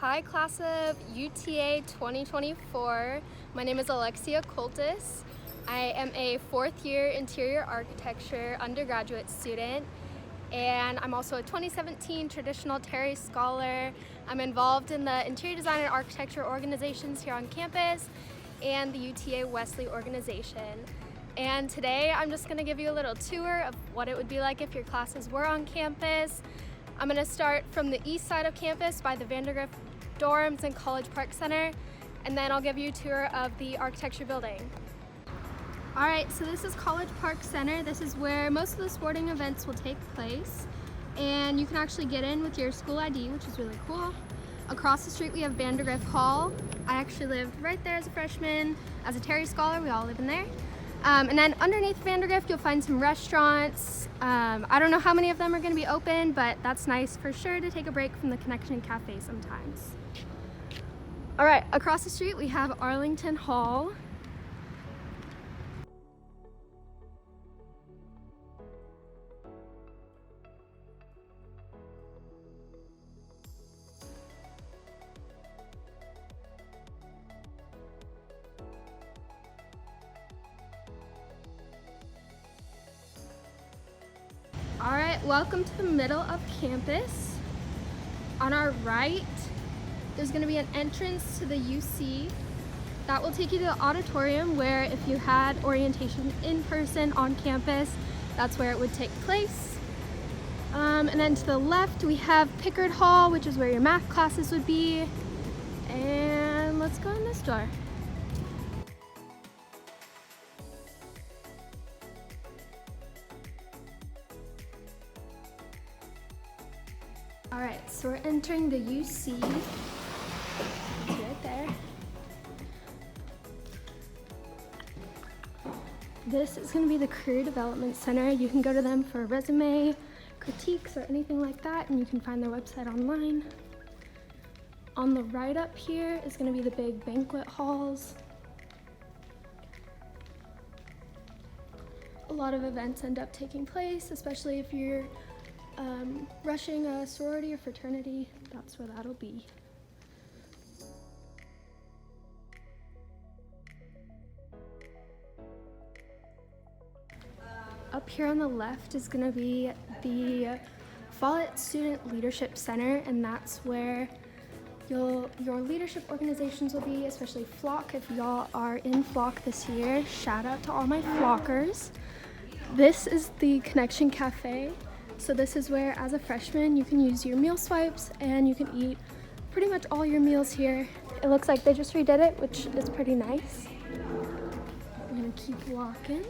Hi, class of UTA 2024. My name is Alexia Coltis. I am a fourth year interior architecture undergraduate student, and I'm also a 2017 Traditional Terry Scholar. I'm involved in the interior design and architecture organizations here on campus and the UTA Wesley organization. And today I'm just going to give you a little tour of what it would be like if your classes were on campus. I'm going to start from the east side of campus by the VANDERGRIFF dorms and College Park Center, and then I'll give you a tour of the architecture building. Alright, so this is College Park Center. This is where most of the sporting events will take place, and you can actually get in with your school ID, which is really cool. Across the street we have VANDERGRIFF Hall. I actually lived right there as a freshman. As a Terry Scholar, we all live in there. And then underneath VANDERGRIFF, you'll find some restaurants. I don't know how many of them are going to be open, but that's nice for sure to take a break from the Connection Cafe sometimes. All right, across the street we have Arlington Hall. All right, welcome to the middle of campus. On our right, there's going to be an entrance to the UC. That will take you to the auditorium where if you had orientation in person on campus, that's where it would take place. And then to the left, we have Pickard Hall, which is where your math classes would be. And let's go in this door. All right, so we're entering the UC. It's right there. This is going to be the Career Development Center. You can go to them for resume, critiques, or anything like that, and you can find their website online. On the right up here is going to be the big banquet halls. A lot of events end up taking place, especially if you're rushing a sorority or fraternity. That's where that'll be. Up here on the left is going to be the Follett Student Leadership Center, and that's where your leadership organizations will be, especially Flock. If y'all are in Flock this year, shout out to all my Flockers. This is the Connection Cafe. So this is where, as a freshman, you can use your meal swipes and you can eat pretty much all your meals here. It looks like they just redid it, which is pretty nice. I'm gonna keep walking.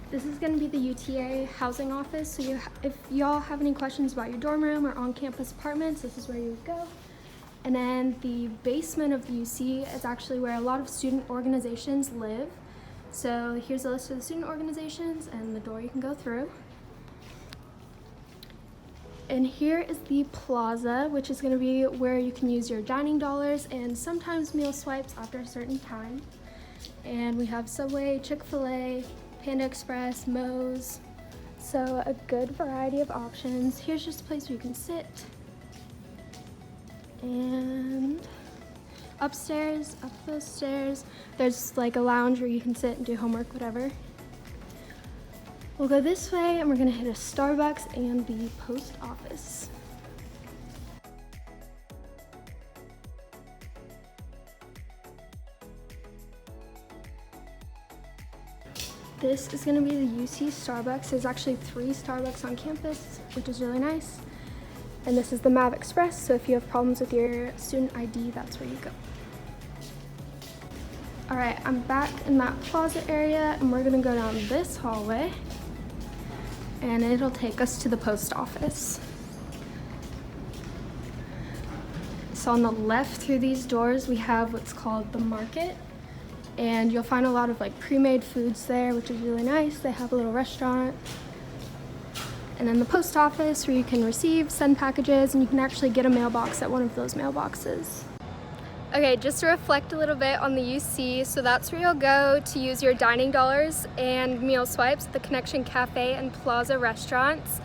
This is going to be the UTA housing office, so if y'all have any questions about your dorm room or on-campus apartments, this is where you would go. And then the basement of the UC is actually where a lot of student organizations live. So here's a list of the student organizations and the door you can go through. And here is the plaza, which is going to be where you can use your dining dollars and sometimes meal swipes after a certain time. And we have Subway, Chick-fil-A, Panda Express, Moe's, so a good variety of options. Here's just a place where you can sit. And upstairs, up those stairs, there's like a lounge where you can sit and do homework, whatever. We'll go this way and we're gonna hit a Starbucks and the post office. This is going to be the UC Starbucks. There's actually 3 Starbucks on campus, which is really nice. And this is the MAVERICK Express, so if you have problems with your student ID, that's where you go. All right, I'm back in that plaza area, and we're going to go down this hallway, and it'll take us to the post office. So on the left through these doors, we have what's called the market. And you'll find a lot of like pre-made foods there, which is really nice. They have a little restaurant. And then the post office where you can receive, send packages, and you can actually get a mailbox at one of those mailboxes. Okay, just to reflect a little bit on the UC, so that's where you'll go to use your dining dollars and meal swipes at the Connection Cafe and Plaza restaurants.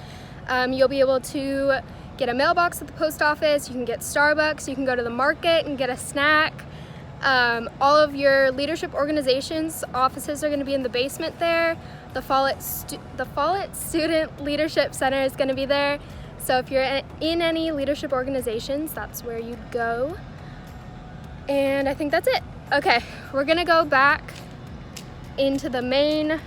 You'll be able to get a mailbox at the post office, you can get Starbucks, you can go to the market and get a snack. All of your leadership organizations offices are going to be in the basement there. The Follett Student Leadership Center is going to be there. So if you're in any leadership organizations, that's where you'd go. And I think that's it. Okay, we're gonna go back into the main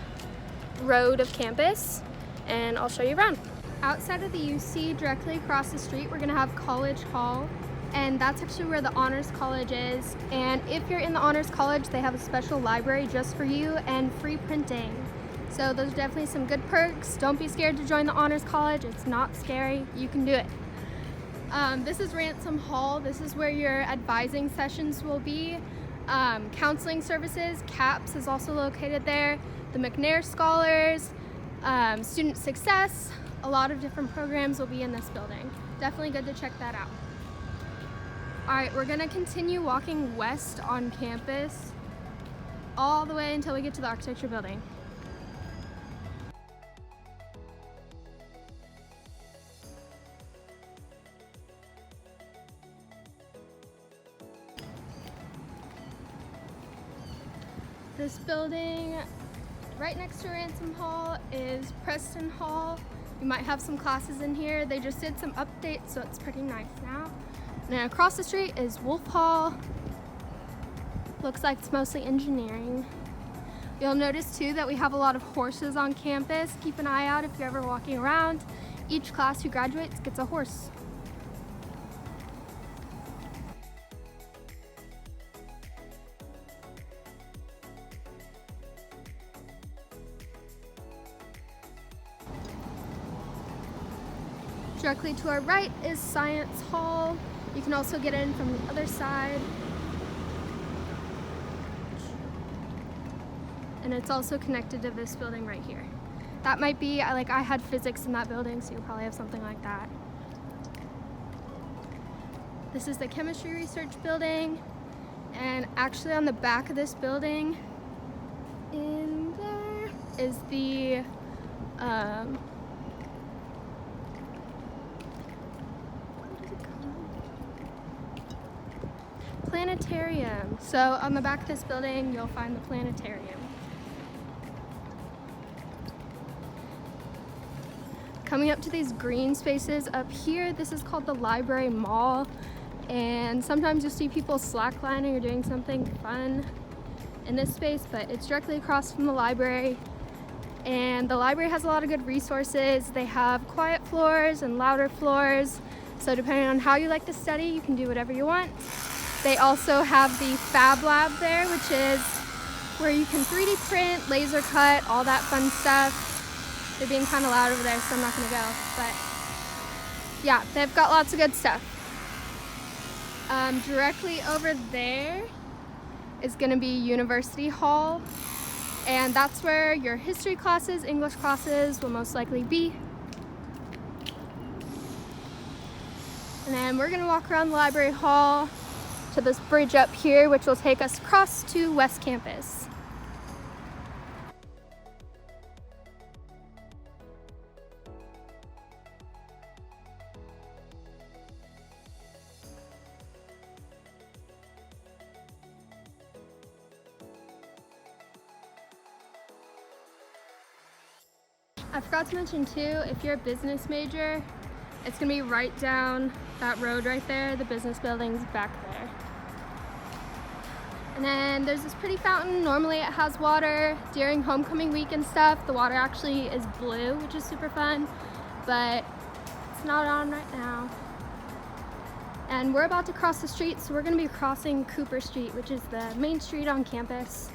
road of campus and I'll show you around. Outside of the UC, directly across the street, we're gonna have College Hall, and that's actually where the Honors College is. And if you're in the Honors College, they have a special library just for you and free printing. So those are definitely some good perks. Don't be scared to join the Honors College. It's not scary. You can do it. This is RANSOM Hall. This is where your advising sessions will be. Counseling services, CAPS is also located there. The McNair Scholars, Student Success, a lot of different programs will be in this building. Definitely good to check that out. All right, we're gonna continue walking west on campus all the way until we get to the architecture building. This building right next to RANSOM Hall is PRESTON Hall. You might have some classes in here. They just did some updates, so it's pretty nice now. And then across the street is WOOLF Hall. Looks like it's mostly engineering. You'll notice too that we have a lot of horses on campus. Keep an eye out if you're ever walking around. Each class who graduates gets a horse. Directly to our right is Science Hall. You can also get in from the other side. And it's also connected to this building right here. That might be, I had physics in that building, so you'll probably have something like that. This is the chemistry research building. And actually on the back of this building, in there, is the Planetarium. So on the back of this building, you'll find the planetarium. Coming up to these green spaces up here, this is called the Library Mall. And sometimes you'll see people slacklining or doing something fun in this space, but it's directly across from the library. And the library has a lot of good resources. They have quiet floors and louder floors. So depending on how you like to study, you can do whatever you want. They also have the Fab Lab there, which is where you can 3D print, laser cut, all that fun stuff. They're being kind of loud over there, so I'm not gonna go. But yeah, they've got lots of good stuff. Directly over there is gonna be University Hall. And that's where your history classes, English classes will most likely be. And then we're gonna walk around the library hall to this bridge up here, which will take us across to West Campus. I forgot to mention too, if you're a business major, it's gonna be right down that road right there. The business building's back there. And then there's this pretty fountain. Normally it has water. During homecoming week and stuff, the water actually is blue, which is super fun, but it's not on right now. And we're about to cross the street, so we're gonna be crossing Cooper Street, which is the main street on campus.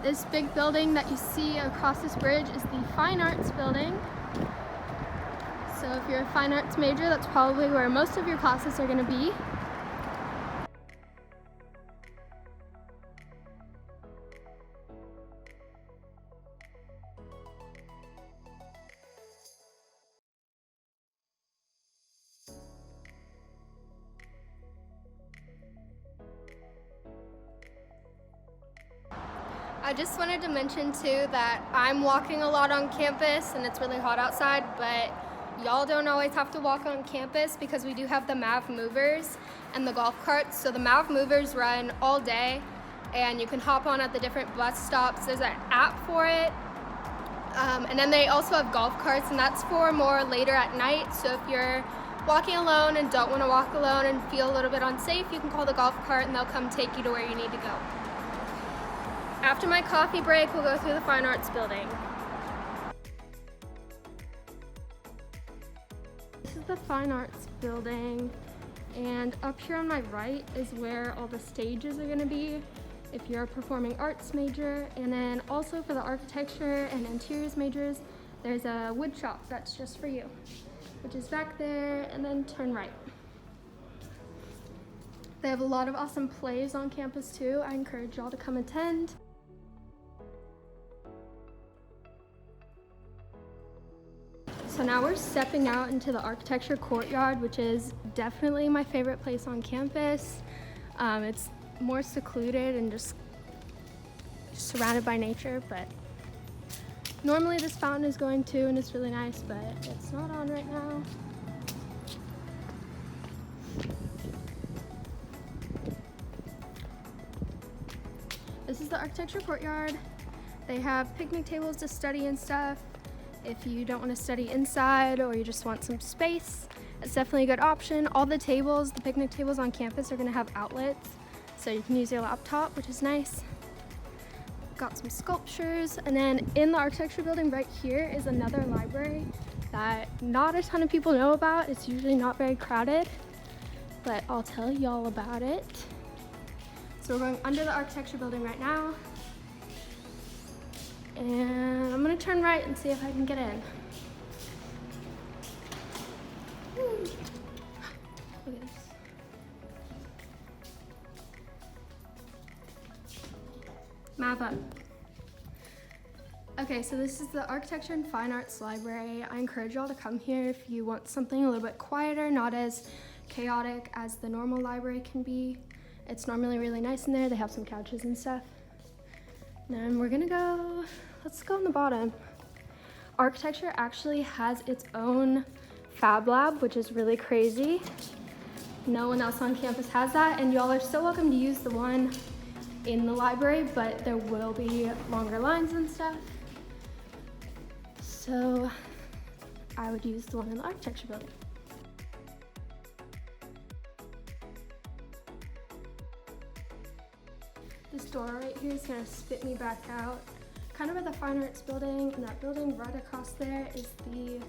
This big building that you see across this bridge is the Fine Arts building. So if you're a fine arts major, that's probably where most of your classes are going to be. I just wanted to mention too that I'm walking a lot on campus and it's really hot outside, but y'all don't always have to walk on campus because we do have the MAV movers and the golf carts. So the MAV movers run all day and you can hop on at the different bus stops. There's an app for it. And then they also have golf carts, and that's for more later at night. So if you're walking alone and don't want to walk alone and feel a little bit unsafe, you can call the golf cart and they'll come take you to where you need to go. After my coffee break, we'll go through the Fine Arts building. This is the Fine Arts building, and up here on my right is where all the stages are going to be if you're a performing arts major. And then also for the architecture and interiors majors, there's a wood shop that's just for you, which is back there, and then turn right. They have a lot of awesome plays on campus too. I encourage y'all to come attend. So now we're stepping out into the architecture courtyard, which is definitely my favorite place on campus. It's more secluded and just surrounded by nature, but normally this fountain is going too, and it's really nice, but it's not on right now. This is the architecture courtyard. They have picnic tables to study and stuff. If you don't want to study inside or you just want some space, it's definitely a good option. All the tables, the picnic tables on campus, are going to have outlets, so you can use your laptop, which is nice. Got some sculptures, and then in the architecture building right here is another library that not a ton of people know about. It's usually not very crowded, but I'll tell y'all about it. So we're going under the architecture building right now, and I'm gonna turn right and see if I can get in. Woo. Look at this. Map up. Okay, so this is the Architecture and Fine Arts Library. I encourage y'all to come here if you want something a little bit quieter, not as chaotic as the normal library can be. It's normally really nice in there. They have some couches and stuff. Then we're gonna go, let's go on the bottom. Architecture actually has its own fab lab, which is really crazy. No one else on campus has that, and y'all are still welcome to use the one in the library, but there will be longer lines and stuff. So I would use the one in the architecture building. This door right here is gonna spit me back out. Kind of at the Fine Arts building, and that building right across there is the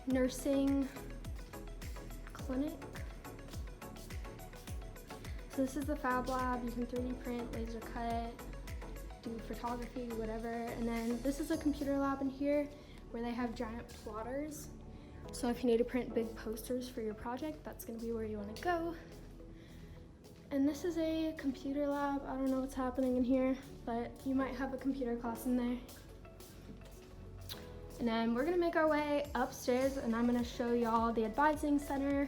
nursing clinic. So this is the Fab Lab. You can 3D print, laser cut, do photography, whatever. And then this is a computer lab in here where they have giant plotters. So if you need to print big posters for your project, that's gonna be where you wanna go. And this is a computer lab. I don't know what's happening in here, but you might have a computer class in there. And then we're gonna make our way upstairs, and I'm gonna show y'all the advising center.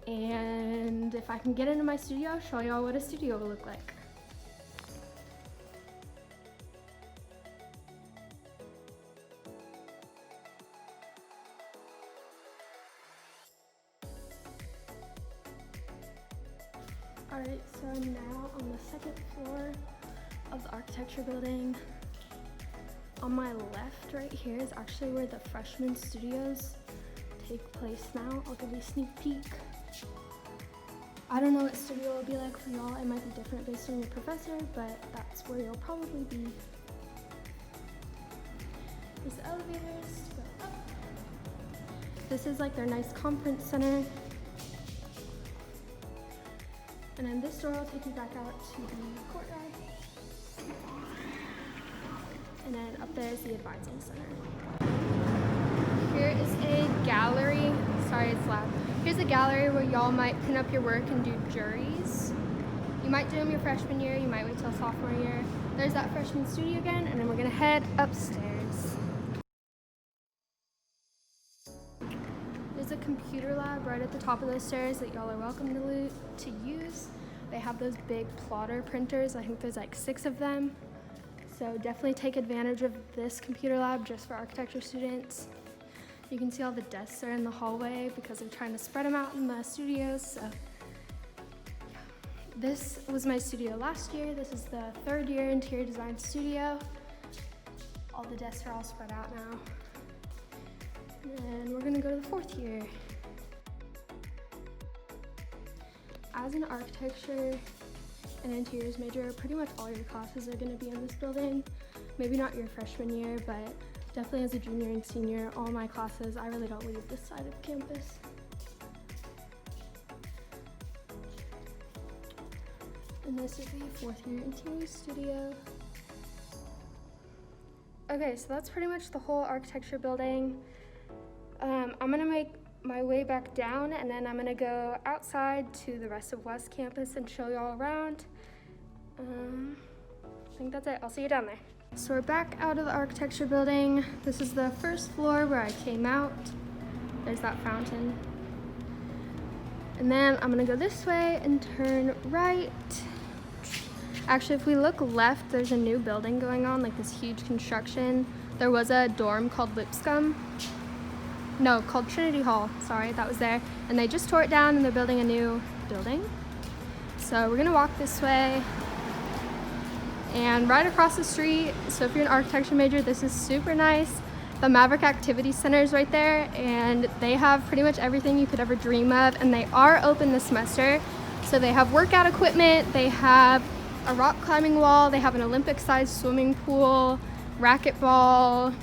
And if I can get into my studio, I'll show y'all what a studio will look like. Alright, so I'm now on the second floor of the architecture building. On my left right here is actually where the freshman studios take place now. I'll give you a sneak peek. I don't know what studio will be like for y'all. It might be different based on your professor, but that's where you'll probably be. There's the elevators to go up. This is like their nice conference center. And then this door will take you back out to the courtyard. And then up there is the advising center. Here is a gallery. Sorry, it's loud. Here's a gallery where y'all might pin up your work and do juries. You might do them your freshman year, you might wait till sophomore year. There's that freshman studio again, and then we're gonna head upstairs. There's a computer lab right at the top of those stairs that y'all are welcome to use. They have those big plotter printers. I think there's like 6 of them. So definitely take advantage of this computer lab just for architecture students. You can see all the desks are in the hallway because they're trying to spread them out in the studios. So yeah. This was my studio last year. This is the 3rd year interior design studio. All the desks are all spread out now. And we're gonna go to the 4th year. As an architecture and interiors major, pretty much all your classes are gonna be in this building. Maybe not your freshman year, but definitely as a junior and senior, all my classes, I really don't leave this side of campus. And this is the 4th year interior studio. Okay, so that's pretty much the whole architecture building. I'm gonna make my way back down, and then I'm gonna go outside to the rest of West Campus and show you all around. I think that's it. I'll see you down there. So we're back out of the architecture building. This is the 1st floor where I came out. There's that fountain. And then I'm gonna go this way and turn right. Actually, if we look left, there's a new building going on, like this huge construction. There was a dorm called Lipscomb. No, called Trinity Hall, sorry, that was there. And they just tore it down and they're building a new building. So we're gonna walk this way. And right across the street, so if you're an architecture major, this is super nice. The Maverick Activity Center is right there, and they have pretty much everything you could ever dream of, and they are open this semester. So they have workout equipment, they have a rock climbing wall, they have an Olympic-sized swimming pool, racquetball,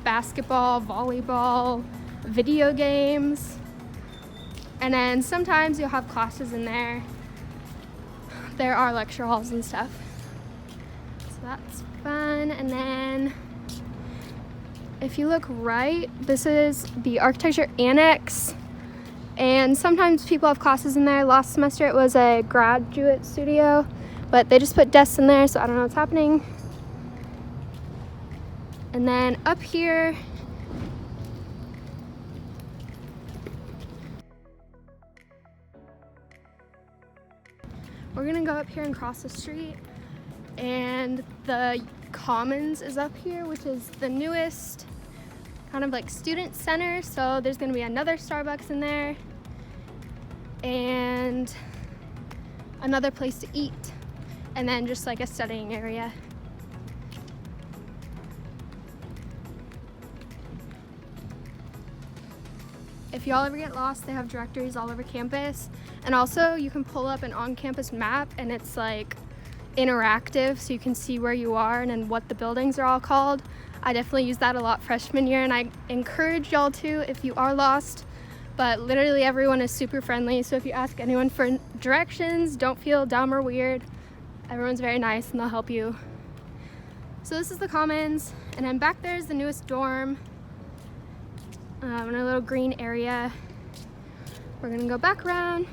basketball, volleyball, video games, and then sometimes you'll have classes in there. There are lecture halls and stuff, so that's fun. And then if you look right, this is the architecture annex, and sometimes people have classes in there. Last semester it was a graduate studio, but they just put desks in there, so I don't know what's happening. And then up here, we're gonna go up here and cross the street, and the Commons is up here, which is the newest kind of like student center. So there's gonna be another Starbucks in there and another place to eat, and then just like a studying area. If y'all ever get lost, they have directories all over campus. And also you can pull up an on-campus map, and it's like interactive, so you can see where you are and then what the buildings are all called. I definitely use that a lot freshman year, and I encourage y'all to if you are lost. But literally everyone is super friendly, so if you ask anyone for directions, don't feel dumb or weird. Everyone's very nice and they'll help you. So this is the Commons, and then back there is the newest dorm. In a little green area. We're gonna go back around.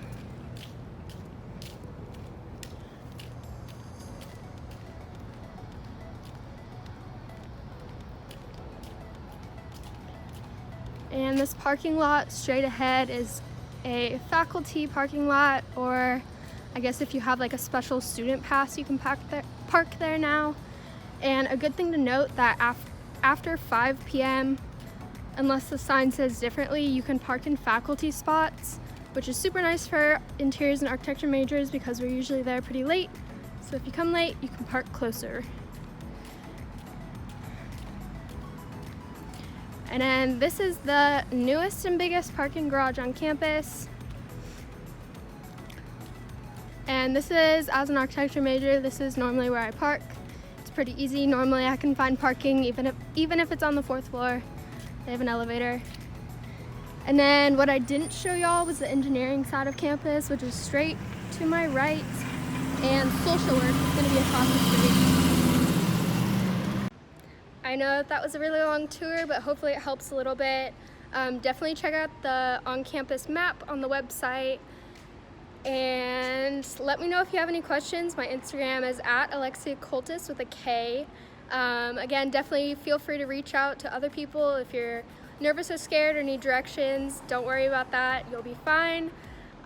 And this parking lot straight ahead is a faculty parking lot, or I guess if you have like a special student pass, you can park there now. And a good thing to note that after 5 p.m., unless the sign says differently, you can park in faculty spots, which is super nice for interiors and architecture majors because we're usually there pretty late. So if you come late, you can park closer. And then this is the newest and biggest parking garage on campus. And this is, as an architecture major, this is normally where I park. It's pretty easy. Normally I can find parking even if it's on the 4th floor. They have an elevator. And then what I didn't show y'all was the engineering side of campus, which is straight to my right, and social work is gonna be across the street. I know that was a really long tour, but hopefully it helps a little bit. Definitely check out the on-campus map on the website, and let me know if you have any questions. My Instagram is @AlexiaColtis with a K. Again, definitely feel free to reach out to other people if you're nervous or scared or need directions. Don't worry about that, you'll be fine.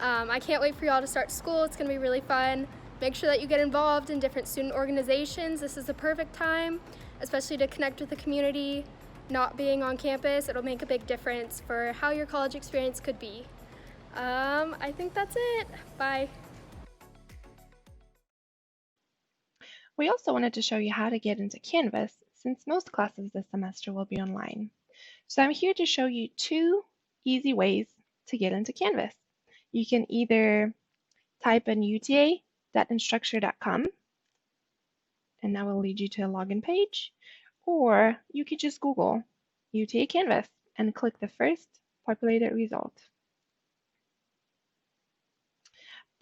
I can't wait for y'all to start school. It's going to be really fun. Make sure that you get involved in different student organizations. This is the perfect time, especially to connect with the community. Not being on campus, it'll make a big difference for how your college experience could be. I think that's it. Bye. We also wanted to show you how to get into Canvas, since most classes this semester will be online. So I'm here to show you 2 easy ways to get into Canvas. You can either type in uta.instructure.com, and that will lead you to a login page, or you could just Google UTA Canvas and click the first populated result.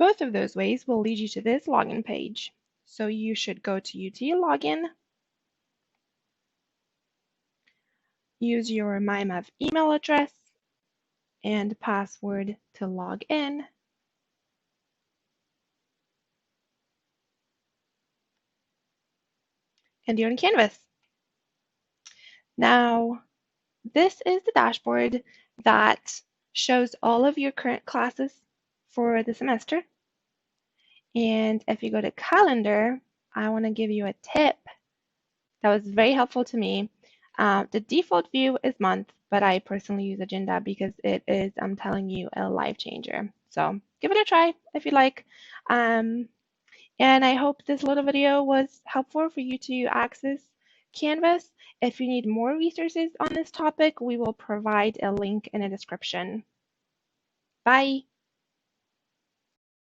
Both of those ways will lead you to this login page. So you should go to UTA login, use your MyMav email address and password to log in, and you're in Canvas. Now, this is the dashboard that shows all of your current classes for the semester. And if you go to calendar, I want to give you a tip that was very helpful to me. The default view is month, but I personally use agenda because it is, I'm telling you, a life changer. So give it a try if you like. And I hope this little video was helpful for you to access Canvas. If you need more resources on this topic, we will provide a link in the description. Bye.